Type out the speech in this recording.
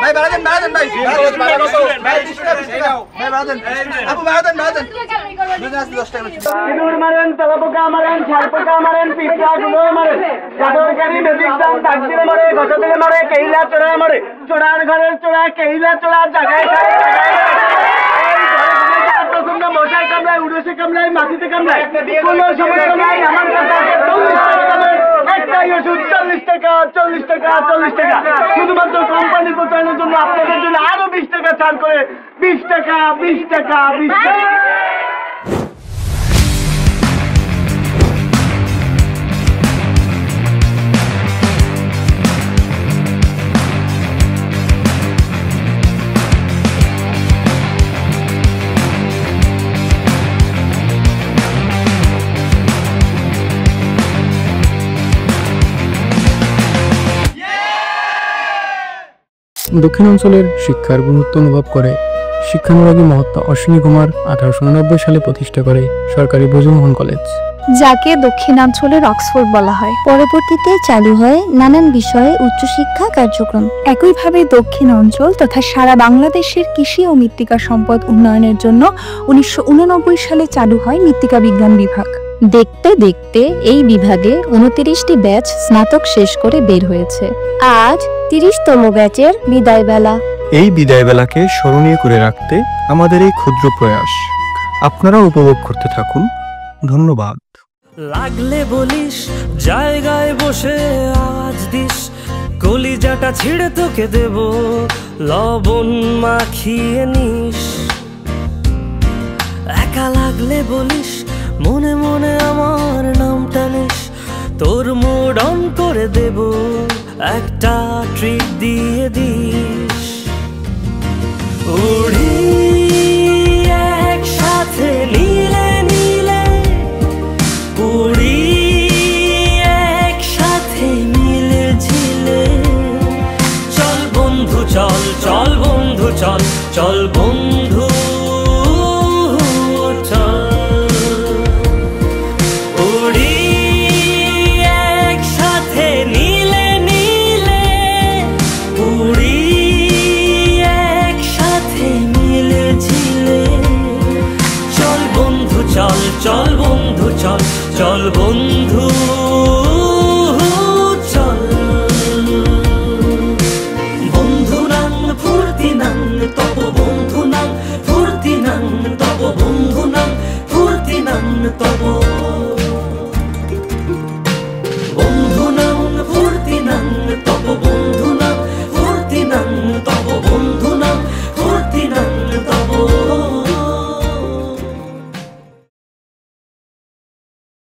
ভাই বাড়া দেন ভাই আপু বাড়া দেন সিঁদুর মারেন, তেলাপোকা মারেন, ছারপোকা মারেন, পিঁপড়া গুলো মারেন, চাদরকারি ম্যাজিক দাম দাগ দিলে মারে, গছা দিলে মারে, কেইলা চোরা মারে, চোরার ঘরের চোরা, কেইলা চোরা জায়গায় মশাই কামড়ায়, উড়েছে কামড়ায়, মাটিতে কামড়ায়, কোনো সময় কামড়ায়। আমার কথা একটাই ওষুধ 40 টাকা, 40 টাকা, 40 টাকা। শুধুমাত্র কোম্পানি প্রচারের জন্য আপনাদের জন্য আরো 20 টাকা ছাড় করে 20 টাকা, 20 টাকা, 20 টাকা। দক্ষিণাঞ্চলের শিক্ষার গুরুত্ব অনুভব করে শিক্ষানুরাগী মহাত্মা অশ্বিনী কুমার 1889 সালে প্রতিষ্ঠা করে সরকারি ব্রজমোহন কলেজ, যাকে দক্ষিণাঞ্চলের অক্সফোর্ড বলা হয়। পরবর্তীতে চালু হয় নানান বিষয়ে উচ্চশিক্ষা কার্যক্রম। একইভাবে দক্ষিণ অঞ্চল তথা সারা বাংলাদেশের কৃষি ও মৃত্তিকা সম্পদ উন্নয়নের জন্য 1989 সালে চালু হয় মৃত্তিকা বিজ্ঞান বিভাগ। দেখতে দেখতে এই বিভাগে 29টি ব্যাচ স্নাতক শেষ করে বের হয়েছে। আজ 30তম ব্যাচের বিদায় বেলা। এই বিদায় বেলাকে স্মরণীয় করে রাখতে আমাদের এই ক্ষুদ্র প্রয়াস আপনারা উপভোগ করতে থাকুন। ধন্যবাদ। লাগলে বলিস, জায়গায় বসে আওয়াজ দিস, কলিজাটা ছিঁড়ে তোকে দেব, লবণ মাখিয়ে নিস। একা লাগলে বলিস, মনে মনে আমার নামটা নিস, তোর মুড অন করে দেব, একটা ট্রিট দিয়ে দিস। উড়ি একসাথে নীলে নীলে, উড়ি একসাথে মিলে ঝিলে, চল বন্ধু চল, চল বন্ধু চল, চল বন্ধু চল। উড়ি একসাথে নীলে নীলে, উড়ি একসাথে মিলে ঝিলে, চল বন্ধু চল, চল বন্ধু চল, চল বন্ধু।